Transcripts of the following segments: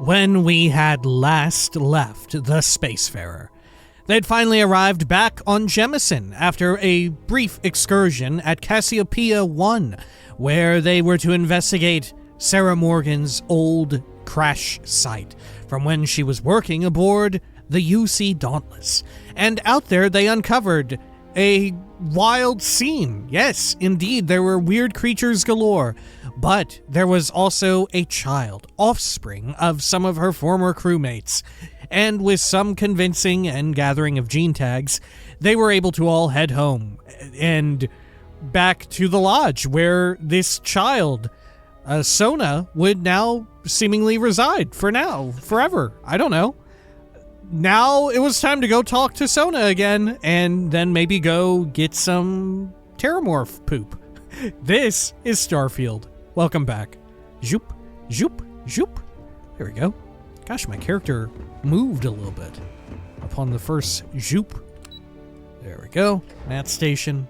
When we had last left the Spacefarer, they'd finally arrived back on Jemison after a brief excursion at Cassiopeia 1, where they were to investigate Sarah Morgan's old crash site from when she was working aboard the UC Dauntless. And out there they uncovered a wild scene. Yes, indeed, there were weird creatures galore, but there was also a child, offspring of some of her former crewmates. And with some convincing and gathering of gene tags, they were able to all head home and back to the lodge where this child, Sona, would now seemingly reside for now, forever. I don't know. Now it was time to go talk to Sona again and then maybe go get some Terramorph poop. This is Starfield. Welcome back. Zoop, zoop, zoop. There we go. Gosh, my character moved a little bit upon the first zoop. There we go. Mat station.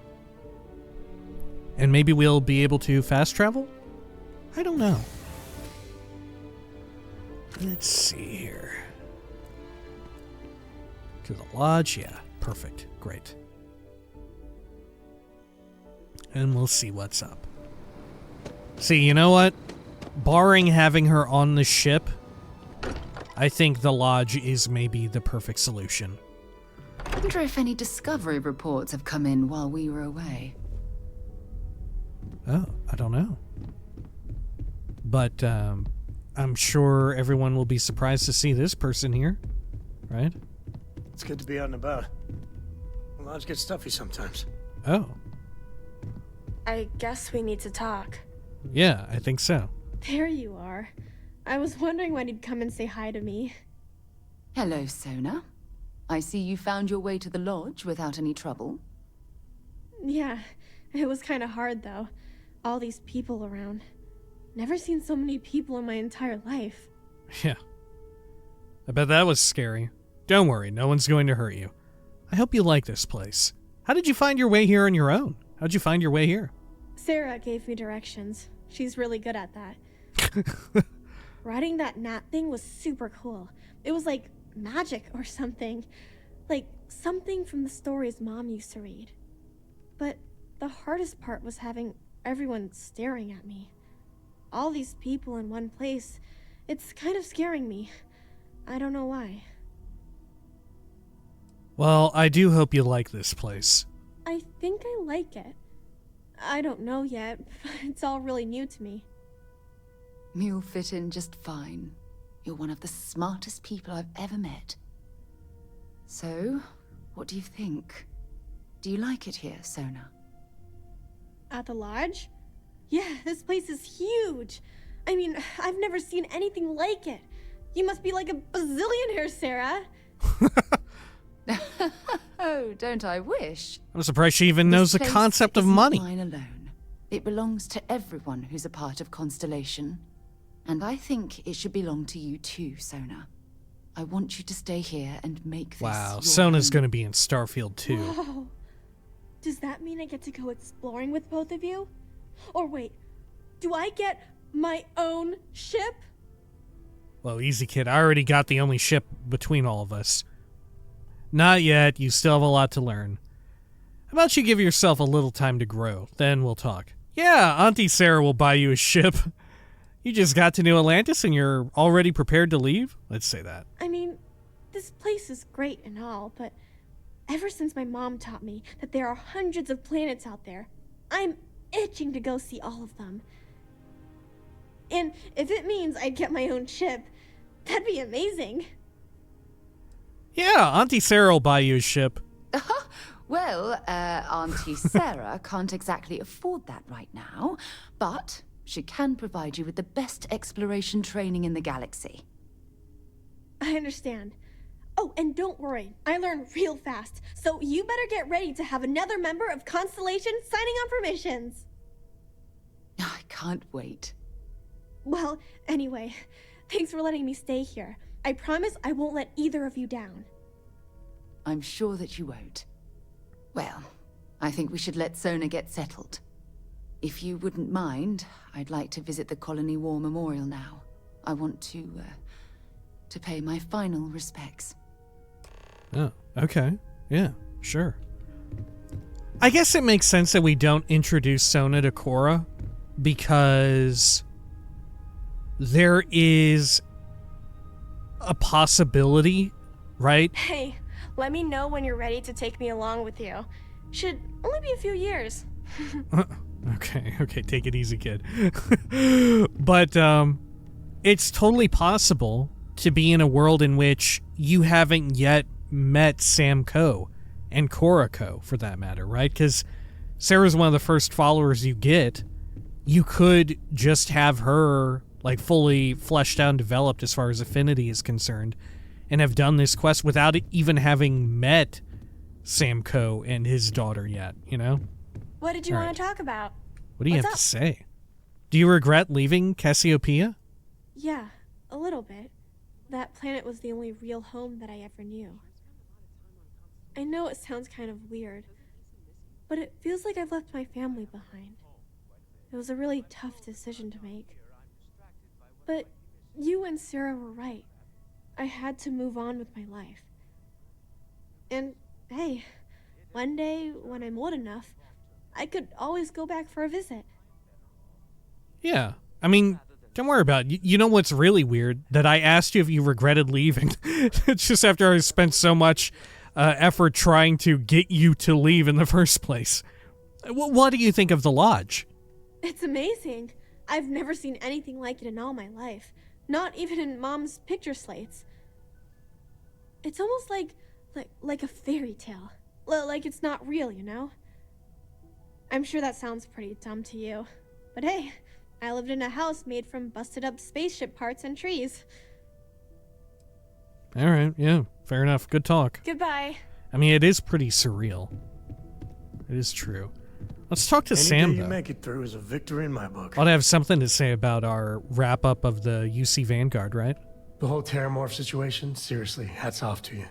And maybe we'll be able to fast travel? I don't know. Let's see here. To the lodge? Yeah, perfect. Great. And we'll see what's up. See, you know what? Barring having her on the ship, I think the lodge is maybe the perfect solution. I wonder if any discovery reports have come in while we were away. Oh, I don't know. But I'm sure everyone will be surprised to see this person here, right? It's good to be out and about. The lodge gets stuffy sometimes. Oh. I guess we need to talk. Yeah, I think so. There you are. I was wondering when you'd come and say hi to me. Hello, Sona. I see you found your way to the lodge without any trouble. Yeah, it was kind of hard though. All these people around. Never seen so many people in my entire life. Yeah. I bet that was scary. Don't worry, no one's going to hurt you. I hope you like this place. How did you find your way here on your own? How'd you find your way here? Sarah gave me directions. She's really good at that. Riding that gnat thing was super cool. It was like magic or something. Like something from the stories Mom used to read. But the hardest part was having everyone staring at me. All these people in one place. It's kind of scaring me. I don't know why. Well, I do hope you like this place. I think I like it. I don't know yet. It's all really new to me. You'll fit in just fine. You're one of the smartest people I've ever met. So, what do you think? Do you like it here, Sona? At the lodge? Yeah, this place is huge. I mean, I've never seen anything like it. You must be like a bazillionaire, Sarah. Oh, don't I wish? I'm surprised she even knows the concept of money. Mine alone. It belongs to everyone who's a part of Constellation. And I think it should belong to you too, Sona. I want you to stay here and make this Wow, your Sona's home. going to be in Starfield too. Whoa. Does that mean I get to go exploring with both of you? Or wait, do I get my own ship? Well, easy, kid. I already got the only ship between all of us. Not yet. You still have a lot to learn. How about you give yourself a little time to grow, then we'll talk. Yeah, Auntie Sarah will buy you a ship. You just got to New Atlantis and you're already prepared to leave? Let's say that. I mean, this place is great and all, but ever since my mom taught me that there are hundreds of planets out there, I'm itching to go see all of them. And if it means I get my own ship, that'd be amazing. Yeah, Auntie Sarah will buy you a ship. Well, Auntie Sarah can't exactly afford that right now, but she can provide you with the best exploration training in the galaxy. I understand. Oh, and don't worry, I learn real fast, so you better get ready to have another member of Constellation signing on for missions. I can't wait. Well, anyway, thanks for letting me stay here. I promise I won't let either of you down. I'm sure that you won't. Well, I think we should let Sona get settled. If you wouldn't mind, I'd like to visit the Colony War Memorial now. I want to to pay my final respects. Oh, okay. Yeah, sure. I guess it makes sense that we don't introduce Sona to Korra because there is a possibility, right? Hey, let me know when you're ready to take me along with you. Should only be a few years. Okay, take it easy, kid. But it's totally possible to be in a world in which you haven't yet met Sam Ko and Korra Ko, for that matter, right? Because Sarah's one of the first followers you get. You could just have her like fully fleshed out and developed as far as affinity is concerned, and have done this quest without even having met Sam Ko and his daughter yet, you know? What did you want to talk about? What do you What's have up? to say? Do you regret leaving Cassiopeia? Yeah, a little bit. That planet was the only real home that I ever knew. I know it sounds kind of weird, but it feels like I've left my family behind. It was a really tough decision to make. But you and Sarah were right. I had to move on with my life. And hey, one day when I'm old enough, I could always go back for a visit. Yeah. I mean, don't worry about it. You know what's really weird? That I asked you if you regretted leaving. It's just after I spent so much effort trying to get you to leave in the first place. What do you think of the lodge? It's amazing. I've never seen anything like it in all my life. Not even in Mom's picture slates. It's almost like a fairy tale. Like it's not real, you know? I'm sure that sounds pretty dumb to you. But hey, I lived in a house made from busted up spaceship parts and trees. Alright, yeah, fair enough. Good talk. Goodbye. I mean, it is pretty surreal. It is true. Let's talk to Any Sam, day you though. make it through is a victory in my book. I'll have something to say about our wrap-up of the UC Vanguard, right? The whole Terramorph situation, seriously, hats off to you.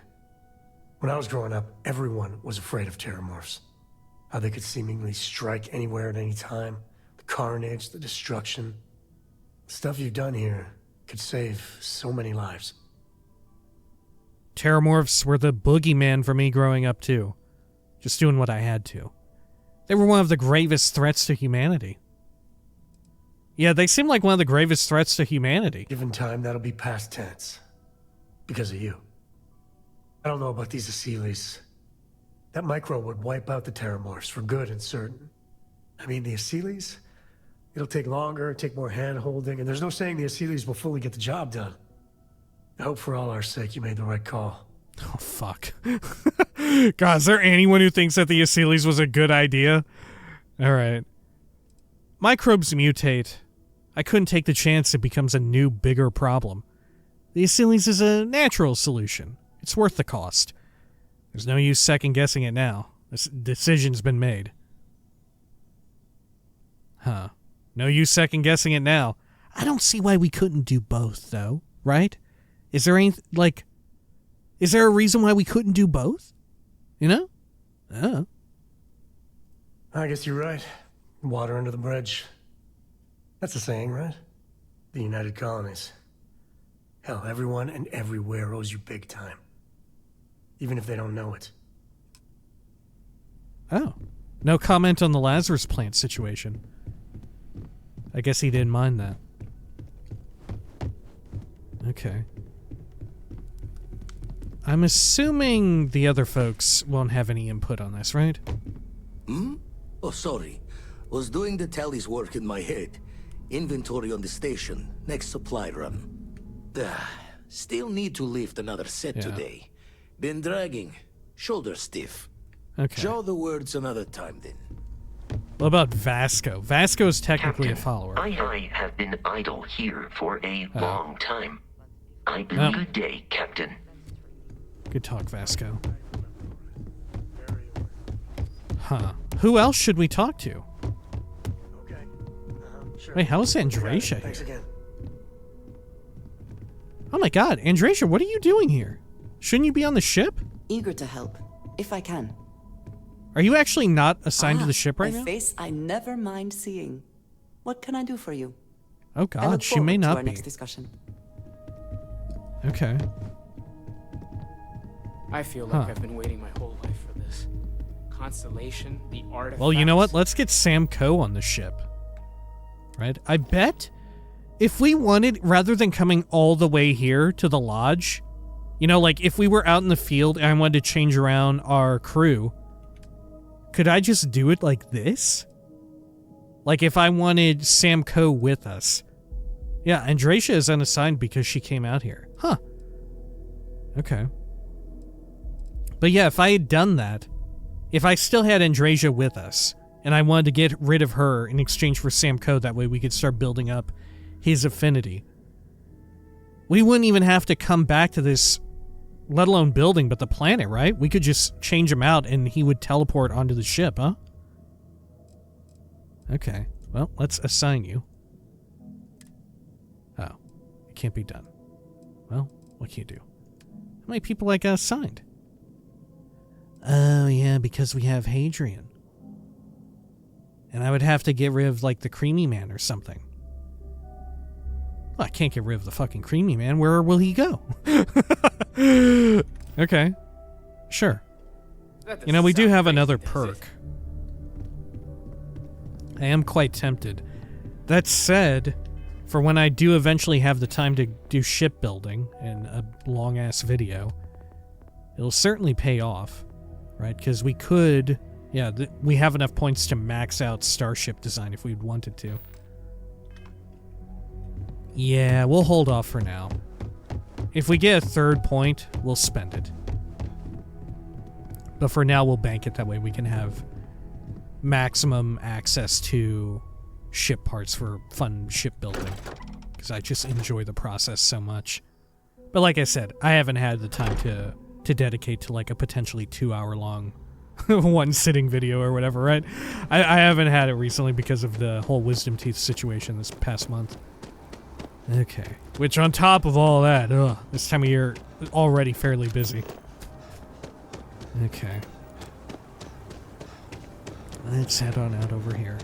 When I was growing up, everyone was afraid of Terramorphs. How they could seemingly strike anywhere at any time. The carnage, the destruction. The stuff you've done here could save so many lives. Terramorphs were the boogeyman for me growing up, too. Just doing what I had to. They were one of the gravest threats to humanity. Yeah, they seem like one of the gravest threats to humanity. Given time, that'll be past tense. Because of you. I don't know about these Aseles. That microbe would wipe out the Terramorphs for good and certain. I mean, the Aseles? It'll take longer, take more hand-holding, and there's no saying the Aseles will fully get the job done. I hope for all our sake you made the right call. Oh, fuck. God, is there anyone who thinks that the Aseles was a good idea? Alright. Microbes mutate. I couldn't take the chance it becomes a new, bigger problem. The Aseles is a natural solution. It's worth the cost. There's no use second-guessing it now. This decision's been made. Huh. No use second-guessing it now. I don't see why we couldn't do both, though, right? Is there any, is there a reason why we couldn't do both? You know? Oh. I guess you're right. Water under the bridge. That's a saying, right? The United Colonies. Hell, everyone and everywhere owes you big time. Even if they don't know it. Oh. No comment on the Lazarus plant situation. I guess he didn't mind that. Okay. I'm assuming the other folks won't have any input on this, right? Hmm? Oh, sorry. Was doing the tallies work in my head. Inventory on the station, next supply run. Still need to lift another set today. Been dragging. Shoulder stiff. Okay. Show the words another time then. What about Vasco? Vasco is technically Captain, a follower. I have been idle here for a long time. I bid good day, Captain. Good talk, Vasco. Huh. Who else should we talk to? Okay. Sure. Wait, how's Andracia Thanks here? again. Oh my god, Andracia, what are you doing here? Shouldn't you be on the ship? Eager to help, if I can. Are you actually not assigned to the ship right a now? face I never mind seeing. What can I do for you? Oh I god, look she may forward to not our be. next discussion. Okay. I feel like I've been waiting my whole life for this. Constellation, the artifacts. Well, you know what? Let's get Sam Coe on the ship. Right? I bet if we wanted, rather than coming all the way here to the lodge, you know, like if we were out in the field and I wanted to change around our crew, could I just do it like this? Like if I wanted Sam Coe with us. Yeah, Andracia is unassigned because she came out here. Huh. Okay. But yeah, if I had done that, if I still had Andracia with us, and I wanted to get rid of her in exchange for Sam Coe, that way we could start building up his affinity, we wouldn't even have to come back to this, let alone building, but the planet, right? We could just change him out and he would teleport onto the ship, huh? Okay, well, let's assign you. Oh, it can't be done. Well, what can you do? How many people I got assigned? Oh, yeah, because we have Hadrian. And I would have to get rid of, like, the Creamy Man or something. Well, I can't get rid of the fucking Creamy Man. Where will he go? Okay. Sure. You know, we do have another perk. I am quite tempted. That said, for when I do eventually have the time to do shipbuilding in a long-ass video, it'll certainly pay off. Right, because we could, yeah, we have enough points to max out starship design if we'd wanted to. Yeah, we'll hold off for now. If we get a third point, we'll spend it. But for now, we'll bank it. That way we can have maximum access to ship parts for fun shipbuilding. Because I just enjoy the process so much. But like I said, I haven't had the time to dedicate to like a potentially 2-hour long one sitting video or whatever, right? I haven't had it recently because of the whole wisdom teeth situation this past month. Okay. Which on top of all that, this time of year, already fairly busy. Okay. Let's head on out over here.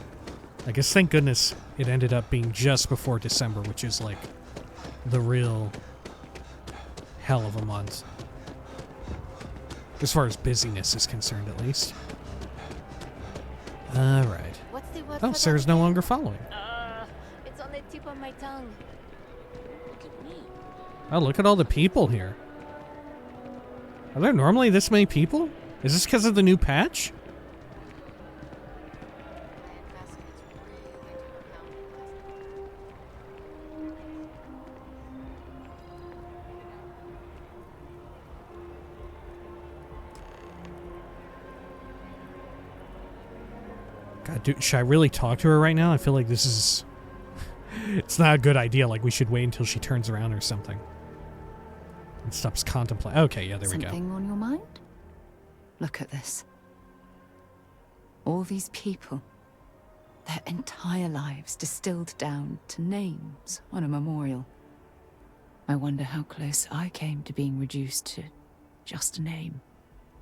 I guess thank goodness it ended up being just before December, which is like the real hell of a month. As far as busyness is concerned, at least. Alright. Oh, Sarah's no longer following. It's on the tip of my tongue. Oh, look at all the people here. Are there normally this many people? Is this because of the new patch? God, dude, should I really talk to her right now? I feel like this is... it's not a good idea. Like, we should wait until she turns around or something. And stops contemplating. Okay, yeah, there we go. Something on your mind? Look at this. All these people. Their entire lives distilled down to names on a memorial. I wonder how close I came to being reduced to just a name.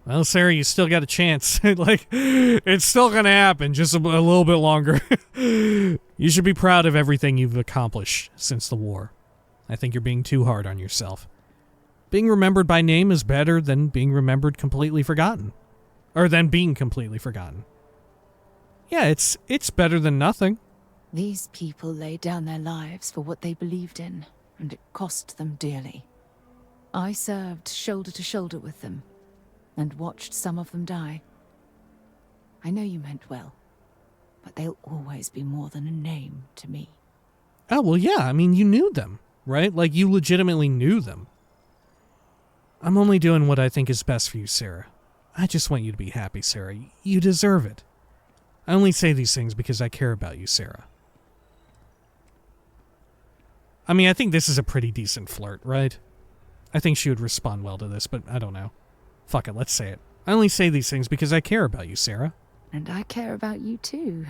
Well, Sarah, you still got a chance. Like, it's still gonna happen, just a little bit longer. You should be proud of everything you've accomplished since the war. I think you're being too hard on yourself. Being remembered by name is better than being remembered completely forgotten. Or than being completely forgotten. Yeah, it's better than nothing. These people laid down their lives for what they believed in, and it cost them dearly. I served shoulder to shoulder with them, and watched some of them die. I know you meant well, but they'll always be more than a name to me. Oh, well, yeah, I mean, you knew them, right? Like, you legitimately knew them. I'm only doing what I think is best for you, Sarah. I just want you to be happy, Sarah. You deserve it. I only say these things because I care about you, Sarah. I mean, I think this is a pretty decent flirt, right? I think she would respond well to this, but I don't know. Fuck it, let's say it. I only say these things because I care about you, Sarah. And I care about you too.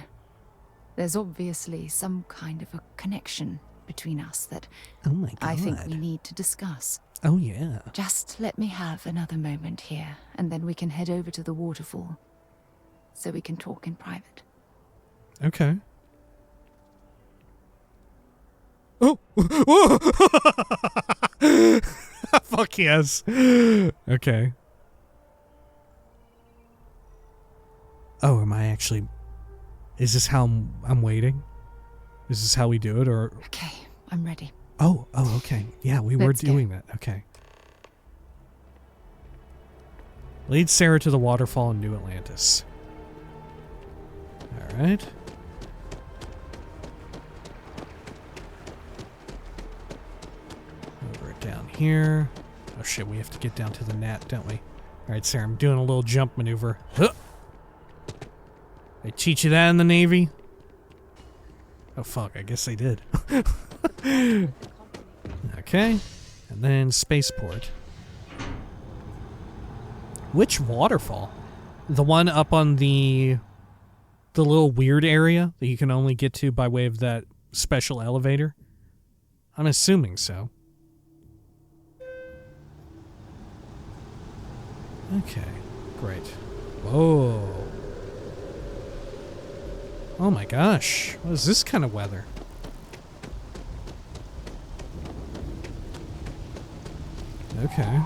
There's obviously some kind of a connection between us that oh my God. I think we need to discuss. Oh yeah. Just let me have another moment here, and then we can head over to the waterfall, so we can talk in private. Okay. Oh! Fuck yes. Okay. Oh, am I actually... Is this how I'm waiting? Is this how we do it, or... Okay, I'm ready. Oh, okay. Yeah, we were doing that. Okay. Lead Sarah to the waterfall in New Atlantis. Alright. Over down here. Oh shit, we have to get down to the net, don't we? Alright, Sarah, I'm doing a little jump maneuver. Huh. They teach you that in the Navy? Oh fuck, I guess they did. Okay. And then spaceport. Which waterfall? The one up on the little weird area that you can only get to by way of that special elevator? I'm assuming so. Okay, great. Whoa. Oh my gosh, what is this kind of weather? Okay.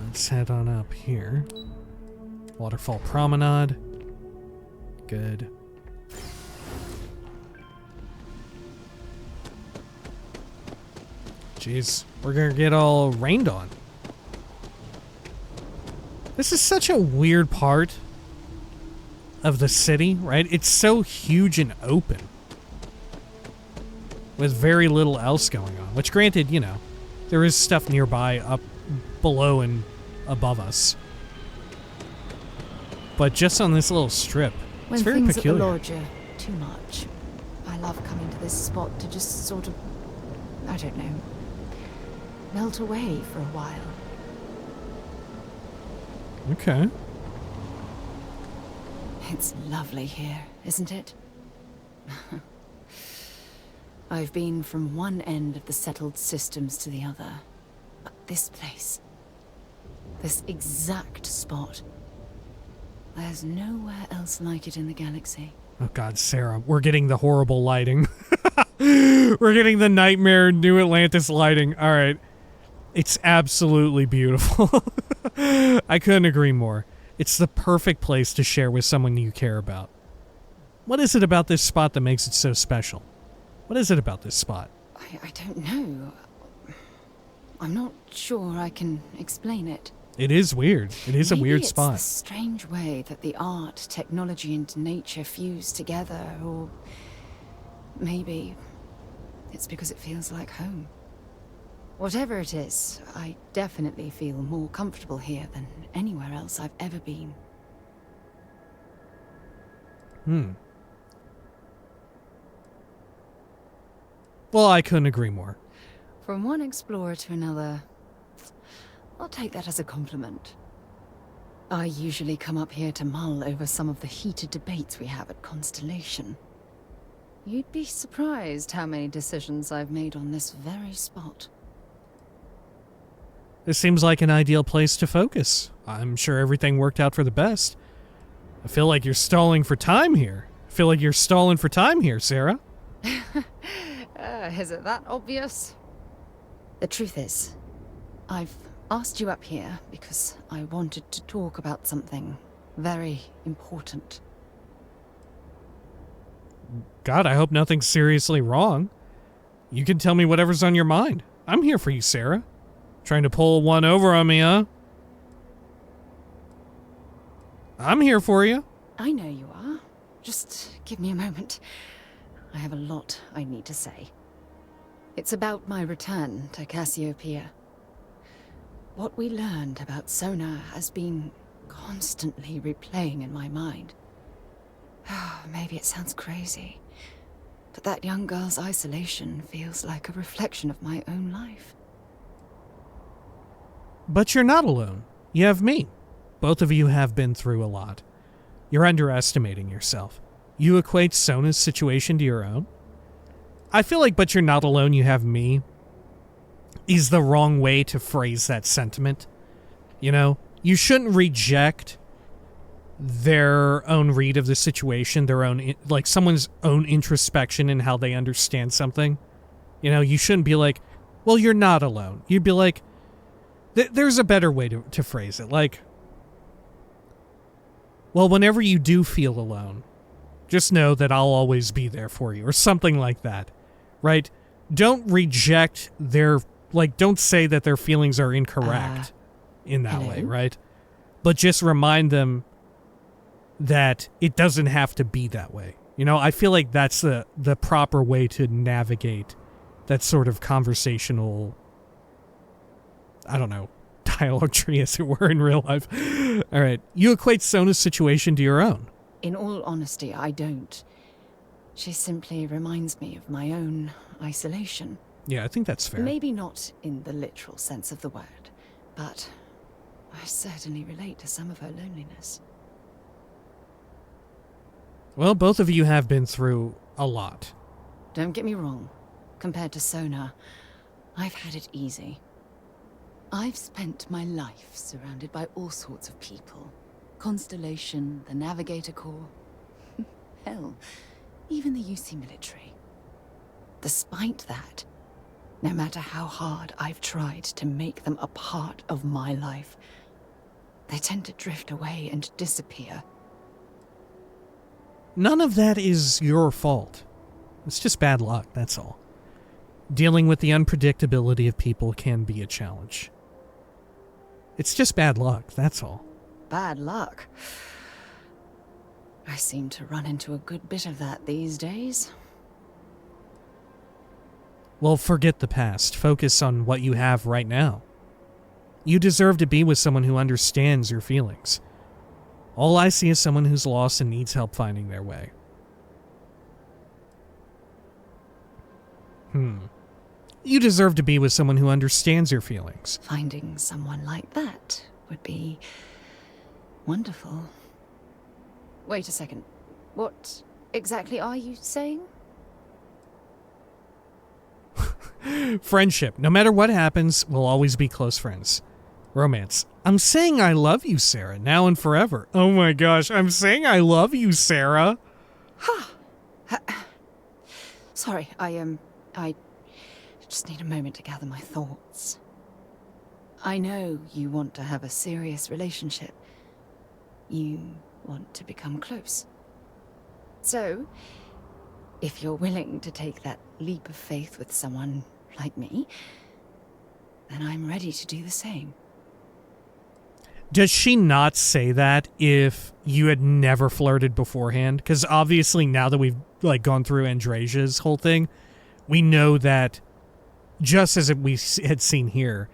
Let's head on up here. Waterfall Promenade. Good. Jeez, we're gonna get all rained on. This is such a weird part of the city, right? It's so huge and open, with very little else going on. Which, granted, you know, there is stuff nearby, up below and above us. But just on this little strip, it's very peculiar. When things at the lodge are too much, I love coming to this spot to just sort of, I don't know, melt away for a while. Okay. It's lovely here, isn't it? I've been from one end of the settled systems to the other. But this place, this exact spot, there's nowhere else like it in the galaxy. Oh god, Sarah, we're getting the horrible lighting. We're getting the nightmare New Atlantis lighting. Alright. It's absolutely beautiful. I couldn't agree more. It's the perfect place to share with someone you care about. What is it about this spot that makes it so special? What is it about this spot? I don't know. I'm not sure I can explain it. It is weird. It is a weird spot. Maybe it's the strange way that the art, technology, and nature fuse together, or maybe it's because it feels like home. Whatever it is, I definitely feel more comfortable here than anywhere else I've ever been. Well, I couldn't agree more. From one explorer to another, I'll take that as a compliment. I usually come up here to mull over some of the heated debates we have at Constellation. You'd be surprised how many decisions I've made on this very spot. This seems like an ideal place to focus. I'm sure everything worked out for the best. I feel like you're stalling for time here. Sarah. Is it that obvious? The truth is, I've asked you up here because I wanted to talk about something very important. God, I hope nothing's seriously wrong. You can tell me whatever's on your mind. I'm here for you, Sarah. Trying to pull one over on me, huh? I'm here for you. I know you are. Just give me a moment. I have a lot I need to say. It's about my return to Cassiopeia. What we learned about Sona has been constantly replaying in my mind. Maybe it sounds crazy, but that young girl's isolation feels like a reflection of my own life. But you're not alone. You have me. Both of you have been through a lot. You're underestimating yourself. You equate Sona's situation to your own. I feel like "but you're not alone, you have me" is the wrong way to phrase that sentiment. You know, you shouldn't reject their own read of the situation, their own, like someone's own introspection in how they understand something. You know, you shouldn't be like, well, you're not alone. You'd be like, there's a better way to phrase it. Like, well, whenever you do feel alone, just know that I'll always be there for you, or something like that, right? Don't reject their, like, don't say that their feelings are incorrect in that way, right? But just remind them that it doesn't have to be that way. You know, I feel like that's the proper way to navigate that sort of conversational, I don't know, dialogue tree, as it were, in real life. All right. You equate Sona's situation to your own. In all honesty, I don't. She simply reminds me of my own isolation. Yeah, I think that's fair. Maybe not in the literal sense of the word, but I certainly relate to some of her loneliness. Well, both of you have been through a lot. Don't get me wrong. Compared to Sona, I've had it easy. I've spent my life surrounded by all sorts of people. Constellation, the Navigator Corps. Hell, even the UC military. Despite that, no matter how hard I've tried to make them a part of my life, they tend to drift away and disappear. None of that is your fault. It's just bad luck, that's all. Dealing with the unpredictability of people can be a challenge. It's just bad luck, that's all. Bad luck? I seem to run into a good bit of that these days. Well, forget the past. Focus on what you have right now. You deserve to be with someone who understands your feelings. All I see is someone who's lost and needs help finding their way. You deserve to be with someone who understands your feelings. Finding someone like that would be wonderful. Wait a second. What exactly are you saying? Friendship. No matter what happens, we'll always be close friends. Romance. I'm saying I love you, Sarah, now and forever. Oh my gosh, I'm saying I love you, Sarah. Sorry, I just need a moment to gather my thoughts. I know you want to have a serious relationship. You want to become close. So, if you're willing to take that leap of faith with someone like me, then I'm ready to do the same. Does she not say that if you had never flirted beforehand? Because obviously now that we've gone through Andresia's whole thing, we know that just as we had seen here,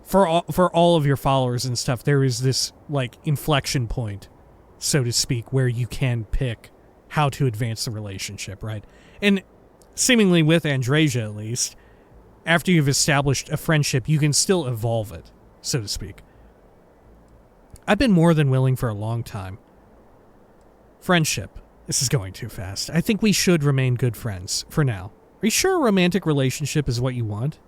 for all of your followers and stuff, there is this inflection point, so to speak, where you can pick how to advance the relationship, right? And seemingly with Andresia, at least, after you've established a friendship, you can still evolve it, so to speak. I've been more than willing for a long time. Friendship. This is going too fast. I think we should remain good friends, for now. Are you sure a romantic relationship is what you want?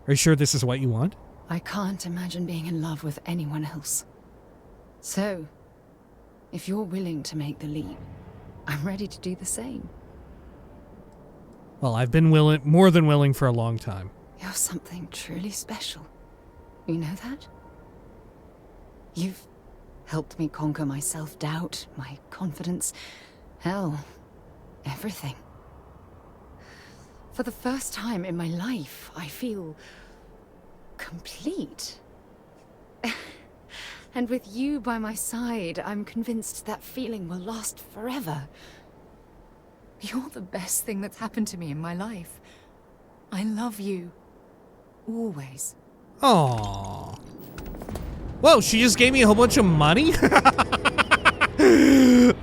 Are you sure this is what you want? I can't imagine being in love with anyone else. So, if you're willing to make the leap, I'm ready to do the same. Well, I've been more than willing for a long time. You're something truly special. You know that? You've helped me conquer my self-doubt, my confidence, hell, everything. For the first time in my life, I feel complete. And with you by my side, I'm convinced that feeling will last forever. You're the best thing that's happened to me in my life. I love you. Always. Aww. Whoa, she just gave me a whole bunch of money?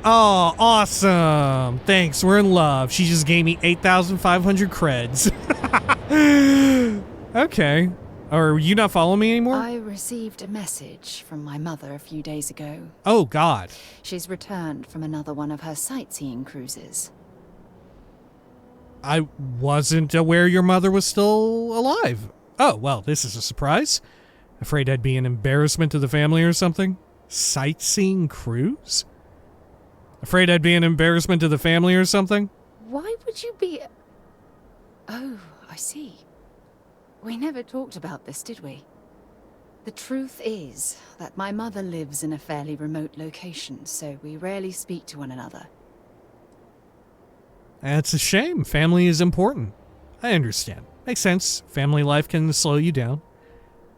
Oh, awesome. Thanks, we're in love. She just gave me 8,500 creds. Okay. Are you not following me anymore? I received a message from my mother a few days ago. Oh, God. She's returned from another one of her sightseeing cruises. I wasn't aware your mother was still alive. Oh, well, this is a surprise. Afraid I'd be an embarrassment to the family or something? Sightseeing cruise? Afraid I'd be an embarrassment to the family or something? Why would you be... Oh, I see. We never talked about this, did we? The truth is that my mother lives in a fairly remote location, so we rarely speak to one another. That's a shame. Family is important. I understand. Makes sense. Family life can slow you down.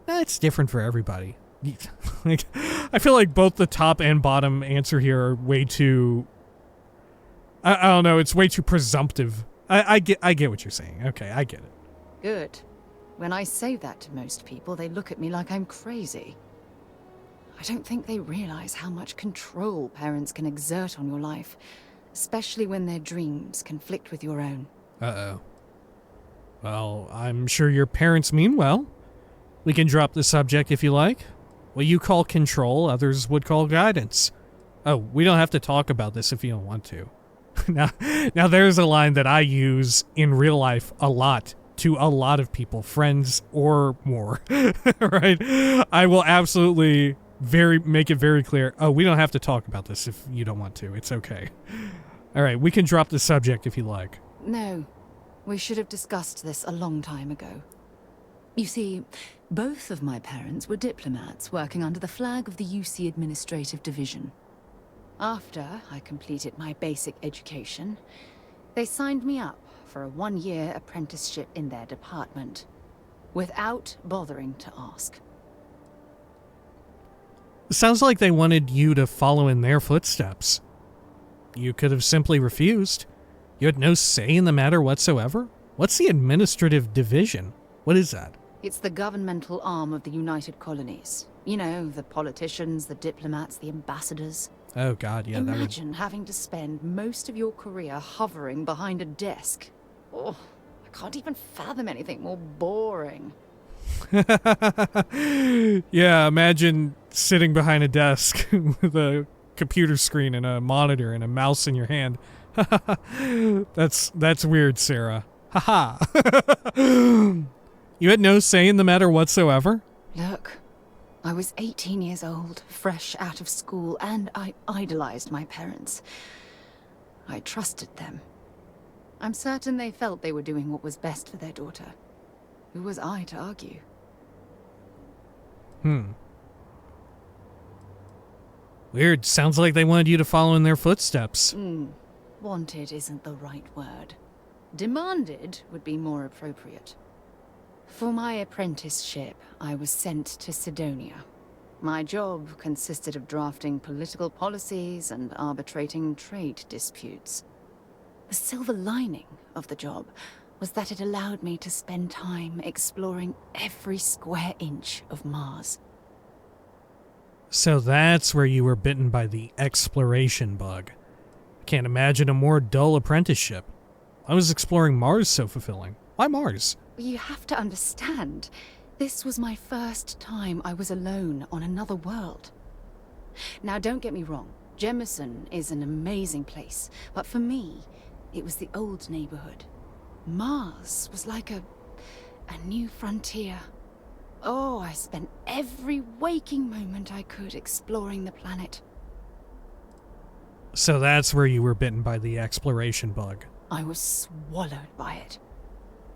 It's different for everybody. Like, I feel like both the top and bottom answer here are way too... I don't know, it's way too presumptive. I get what you're saying. Okay, I get it. Good. When I say that to most people, they look at me like I'm crazy. I don't think they realize how much control parents can exert on your life, especially when their dreams conflict with your own. Uh-oh. Well, I'm sure your parents mean well. We can drop the subject if you like. What you call control, others would call guidance. Oh, we don't have to talk about this if you don't want to. Now there's a line that I use in real life a lot to a lot of people, friends or more, right? I will absolutely make it very clear. Oh, we don't have to talk about this if you don't want to. It's okay. All right, we can drop the subject if you like. No, we should have discussed this a long time ago. You see, both of my parents were diplomats working under the flag of the UC Administrative Division. After I completed my basic education, they signed me up for a 1-year apprenticeship in their department, without bothering to ask. Sounds like they wanted you to follow in their footsteps. You could have simply refused. You had no say in the matter whatsoever. What's the administrative division? What is that? It's the governmental arm of the United Colonies. You know, the politicians, the diplomats, the ambassadors. Oh god, yeah. Imagine having to spend most of your career hovering behind a desk. Oh, I can't even fathom anything more boring. Yeah, imagine sitting behind a desk with a computer screen and a monitor and a mouse in your hand. That's weird, Sarah. Haha. You had no say in the matter whatsoever? Look, I was 18 years old, fresh out of school, and I idolized my parents. I trusted them. I'm certain they felt they were doing what was best for their daughter. Who was I to argue? Weird. Sounds like they wanted you to follow in their footsteps. Wanted isn't the right word. Demanded would be more appropriate. For my apprenticeship, I was sent to Sidonia. My job consisted of drafting political policies and arbitrating trade disputes. The silver lining of the job was that it allowed me to spend time exploring every square inch of Mars. So that's where you were bitten by the exploration bug. I can't imagine a more dull apprenticeship. Why was exploring Mars so fulfilling? Why Mars? You have to understand, this was my first time I was alone on another world. Now, don't get me wrong, Jemison is an amazing place, but for me, it was the old neighborhood. Mars was like a new frontier. Oh, I spent every waking moment I could exploring the planet. So that's where you were bitten by the exploration bug. I was swallowed by it.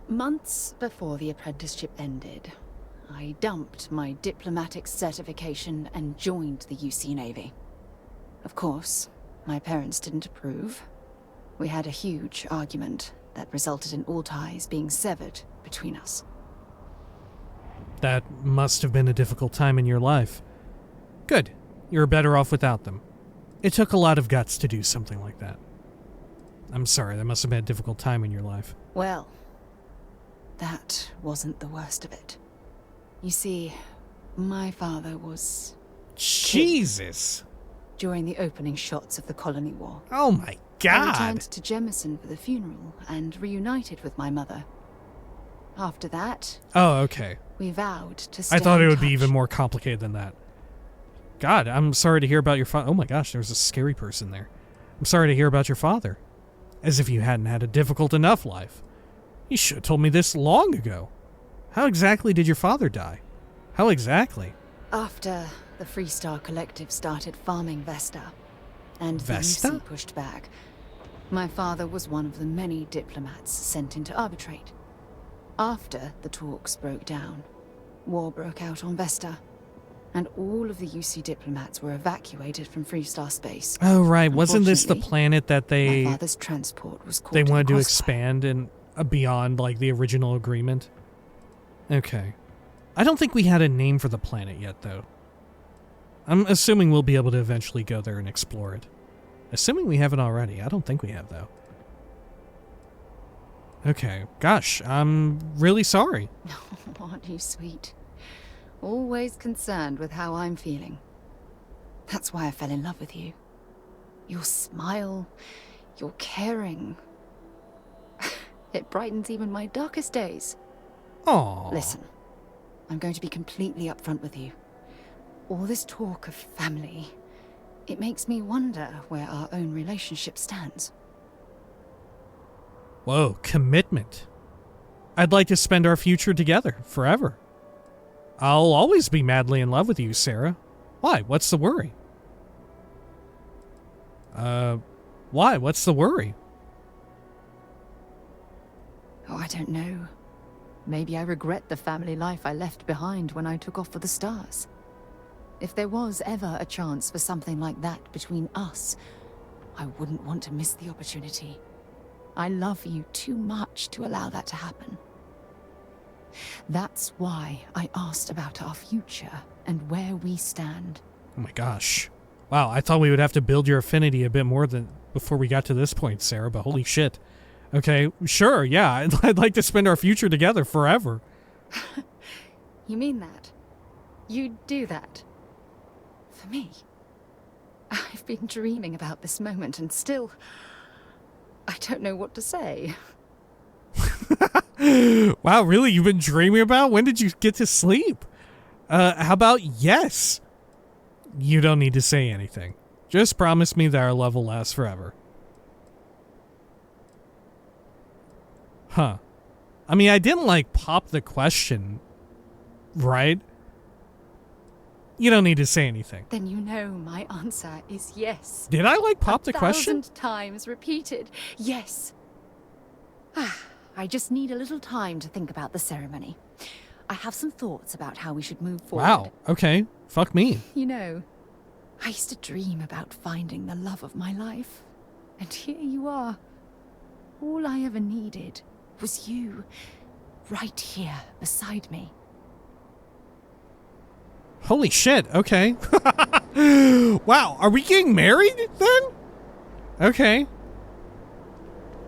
Months before the apprenticeship ended, I dumped my diplomatic certification and joined the UC Navy. Of course, my parents didn't approve. We had a huge argument that resulted in all ties being severed between us. That must have been a difficult time in your life. Good. You're better off without them. It took a lot of guts to do something like that. I'm sorry, that must have been a difficult time in your life. Well, that wasn't the worst of it. You see, my father was... Jesus! During the opening shots of the Colony War. Oh my god! I returned to Jemison for the funeral and reunited with my mother. After that... Oh, okay. We vowed to stay I thought it would in be touch. even more complicated than that. God, I'm sorry to hear about your father. Oh my gosh, there's a scary person there. I'm sorry to hear about your father. As if you hadn't had a difficult enough life. You should have told me this long ago. How exactly did your father die? How exactly? After the Freestar Collective started farming Vesta, and Vesta? the UC pushed back, my father was one of the many diplomats sent in to arbitrate. After the talks broke down, war broke out on Vesta, and all of the UC diplomats were evacuated from Freestar space. Oh, right. Wasn't this the Unfortunately, planet that my father's transport was caught they in the wanted to crossfire. expand and beyond, like, the original agreement? Okay. I don't think we had a name for the planet yet, though. I'm assuming we'll be able to eventually go there and explore it. Assuming we haven't already. I don't think we have, though. Okay. Gosh, I'm really sorry. Aren't you sweet? Always concerned with how I'm feeling. That's why I fell in love with you. Your smile, your caring. It brightens even my darkest days. Aww. Listen, I'm going to be completely upfront with you. All this talk of family, it makes me wonder where our own relationship stands. Whoa, commitment. I'd like to spend our future together, forever. I'll always be madly in love with you, Sarah. Why? What's the worry? Why? What's the worry? Oh, I don't know. Maybe I regret the family life I left behind when I took off for the stars. If there was ever a chance for something like that between us, I wouldn't want to miss the opportunity. I love you too much to allow that to happen. That's why I asked about our future and where we stand. Oh my gosh. Wow, I thought we would have to build your affinity a bit more than before we got to this point, Sarah, but holy shit. Okay, sure, yeah, I'd like to spend our future together forever. You mean that? You'd do that? For me? I've been dreaming about this moment and still... I don't know what to say. Wow, really? You've been dreaming about? When did you get to sleep? How about yes? You don't need to say anything. Just promise me that our love will last forever. Huh. I mean, I didn't, like, pop the question, right? You don't need to say anything. Then you know my answer is yes. Did I, like, pop the question? 1,000 times repeated. Yes. I just need a little time to think about the ceremony. I have some thoughts about how we should move forward. Wow, okay. Fuck me. You know, I used to dream about finding the love of my life. And here you are. All I ever needed was you, right here beside me. Holy shit, okay. Wow, are we getting married then? Okay.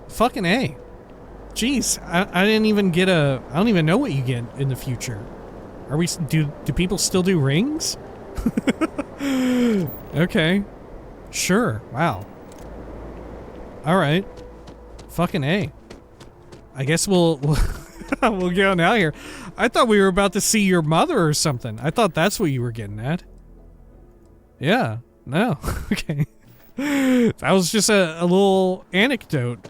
Fucking A. Jeez, I didn't even get I don't even know what you get in the future. Are we, do people still do rings? Okay. Sure, wow. Alright. Fucking A. I guess we'll get on out here. I thought we were about to see your mother or something. I thought that's what you were getting at. Yeah. No. Okay. That was just a little anecdote.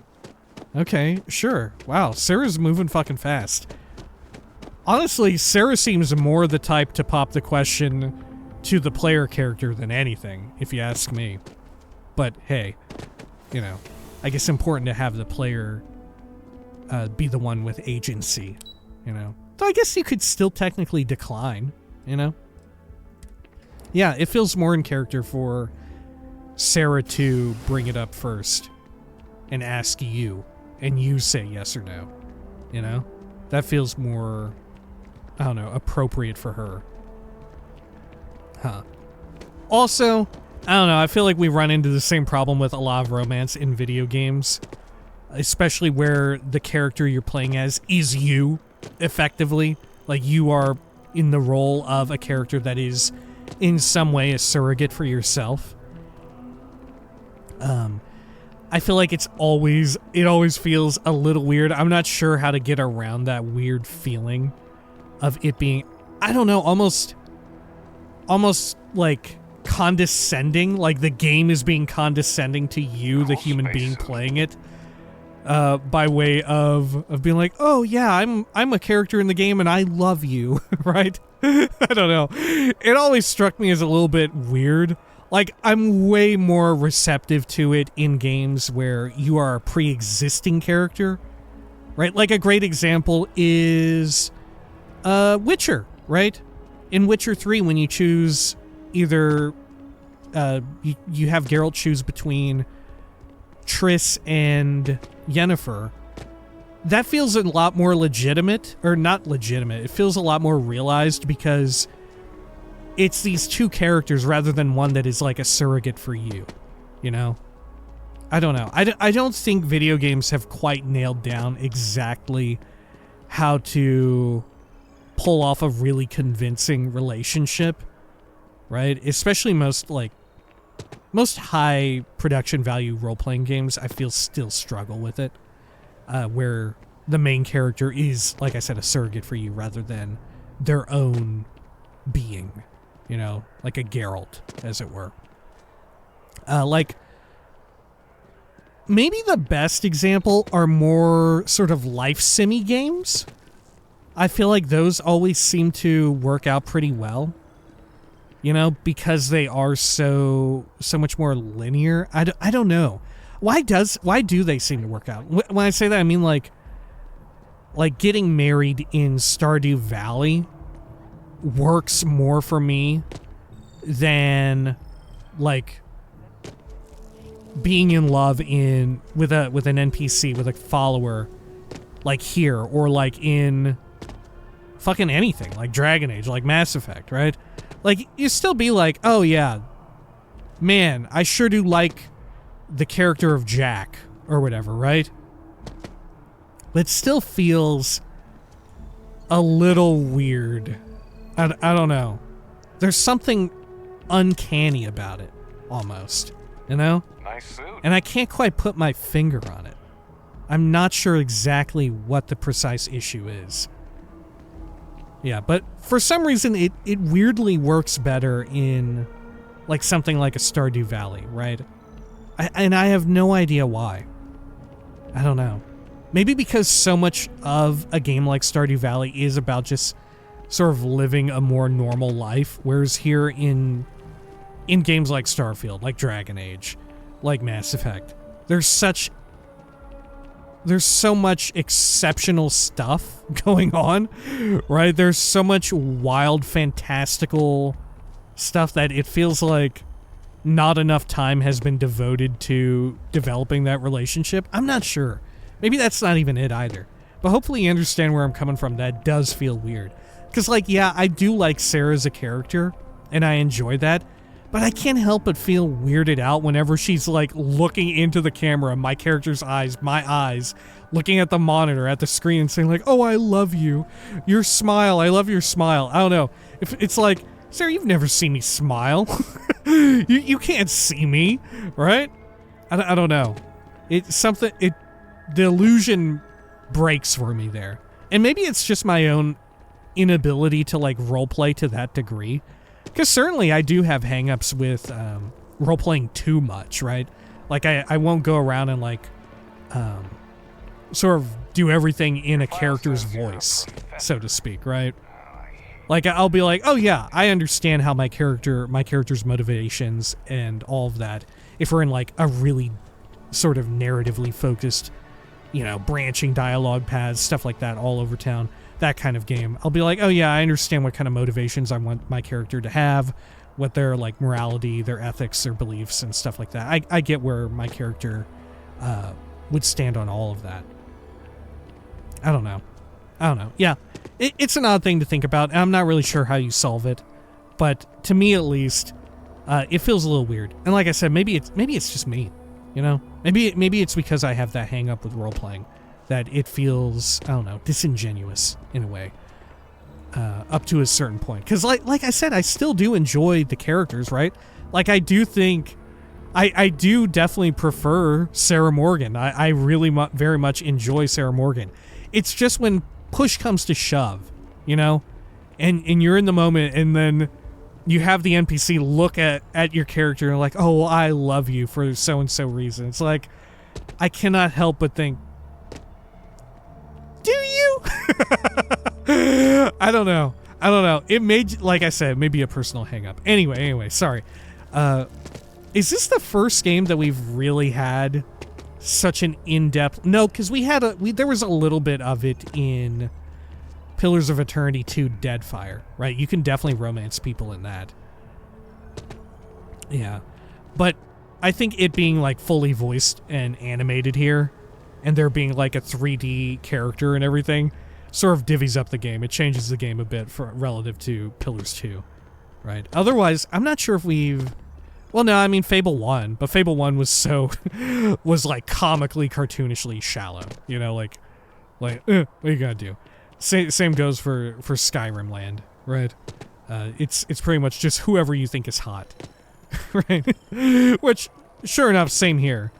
Okay, sure. Wow, Sarah's moving fucking fast. Honestly, Sarah seems more the type to pop the question to the player character than anything, if you ask me. But hey, you know, I guess important to have the player be the one with agency, you know. So I guess you could still technically decline, you know. Yeah, it feels more in character for Sarah to bring it up first and ask you, and you say yes or no, you know. That feels more, I don't know, appropriate for her. Huh. Also, I don't know, I feel like we run into the same problem with a lot of romance in video games. Especially where the character you're playing as is you, effectively. Like, you are in the role of a character that is, in some way, a surrogate for yourself. I feel like it always feels a little weird. I'm not sure how to get around that weird feeling of it being, I don't know, almost like condescending. Like the game is being condescending to you, the human being playing it. By way of being like, oh yeah, I'm a character in the game and I love you, right? I don't know. It always struck me as a little bit weird. Like, I'm way more receptive to it in games where you are a pre-existing character right? Like a great example is Witcher, right? In Witcher 3, when you choose either you have Geralt choose between Triss and Yennefer, that feels a lot more legitimate, or not legitimate, it feels a lot more realized because it's these two characters rather than one that is like a surrogate for you, you know? I don't know. I don't think video games have quite nailed down exactly how to pull off a really convincing relationship, right? Especially most high production value role-playing games, I feel still struggle with it, where the main character is, like I said, a surrogate for you rather than their own being, you know, like a Geralt, as it were. Maybe the best example are more sort of life simmy games. I feel like those always seem to work out pretty well, you know, because they are so much more linear. I don't know. Why do they seem to work out? When I say that, I mean like getting married in Stardew Valley works more for me than like being in love with an NPC, with a follower, like here, or like in fucking anything, like Dragon Age, like Mass Effect, right? Like, you still be like, oh yeah, man, I sure do like the character of Jack, or whatever, right? But it still feels a little weird. I don't know. There's something uncanny about it, almost, you know? Nice suit. And I can't quite put my finger on it. I'm not sure exactly what the precise issue is. Yeah, but for some reason it weirdly works better in like something like a Stardew Valley, right? And I have no idea why. I don't know. Maybe because so much of a game like Stardew Valley is about just sort of living a more normal life, whereas here in games like Starfield, like Dragon Age, like Mass Effect, there's so much exceptional stuff going on, right? There's so much wild, fantastical stuff that it feels like not enough time has been devoted to developing that relationship. I'm not sure. Maybe that's not even it either. But hopefully you understand where I'm coming from. That does feel weird. Because, like, yeah, I do like Sarah as a character, and I enjoy that. But I can't help but feel weirded out whenever she's, like, looking into the camera, my character's eyes, my eyes, looking at the monitor, at the screen, and saying, like, oh, I love you. Your smile, I love your smile. I don't know. If it's like, Sarah, you've never seen me smile. you can't see me, right? I don't know. The illusion breaks for me there. And maybe it's just my own inability to, like, roleplay to that degree. Because certainly I do have hangups with role-playing too much, right? Like, I won't go around and, like, sort of do everything in a character's voice, so to speak, right? Like, I'll be like, oh yeah, I understand how my character's motivations and all of that, if we're in, like, a really sort of narratively focused, you know, branching dialogue paths, stuff like that all over town. That kind of game. I'll be like, oh yeah, I understand what kind of motivations I want my character to have, what their, like, morality, their ethics, their beliefs, and stuff like that. I get where my character would stand on all of that. I don't know. Yeah, it's an odd thing to think about, and I'm not really sure how you solve it, but to me at least, it feels a little weird. And like I said, maybe it's just me, you know? Maybe it's because I have that hang up with role-playing, that it feels, I don't know, disingenuous in a way, up to a certain point. Because like I said, I still do enjoy the characters, right? Like, I do think, I do definitely prefer Sarah Morgan. I really very much enjoy Sarah Morgan. It's just when push comes to shove, you know? And you're in the moment, and then you have the NPC look at your character and like, oh, well, I love you for so-and-so reason. It's like, I cannot help but think, do you? I don't know. It may, like I said, maybe a personal hang-up. Anyway, sorry. Is this the first game that we've really had such an in-depth... No, because there was a little bit of it in Pillars of Eternity 2 Deadfire, right? You can definitely romance people in that. Yeah. But I think it being, like, fully voiced and animated here, and there being, like, a 3D character and everything, sort of divvies up the game. It changes the game a bit relative to Pillars 2, right? Otherwise, I'm not sure if we've... Well, no, I mean Fable 1, but Fable 1 was was like comically, cartoonishly shallow, you know, like, what are you gonna do? Same goes for Skyrim Land, right? It's pretty much just whoever you think is hot, right? Which, sure enough, same here,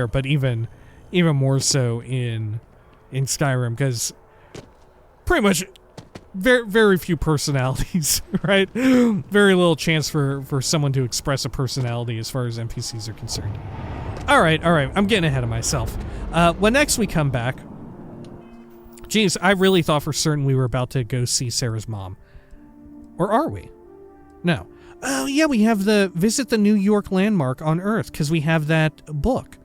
but even more so in Skyrim, because pretty much very few personalities, right? Very little chance for someone to express a personality as far as NPCs are concerned. All right, I'm getting ahead of myself. When next we come back, geez, I really thought for certain we were about to go see Sarah's mom. Or are we? No. Oh, yeah, we have visit the New York landmark on Earth, because we have that book.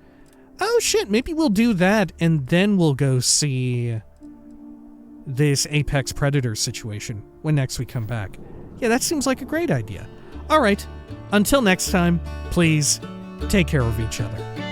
Oh, shit, maybe we'll do that, and then we'll go see this Apex Predator situation when next we come back. Yeah, that seems like a great idea. All right, until next time, please take care of each other.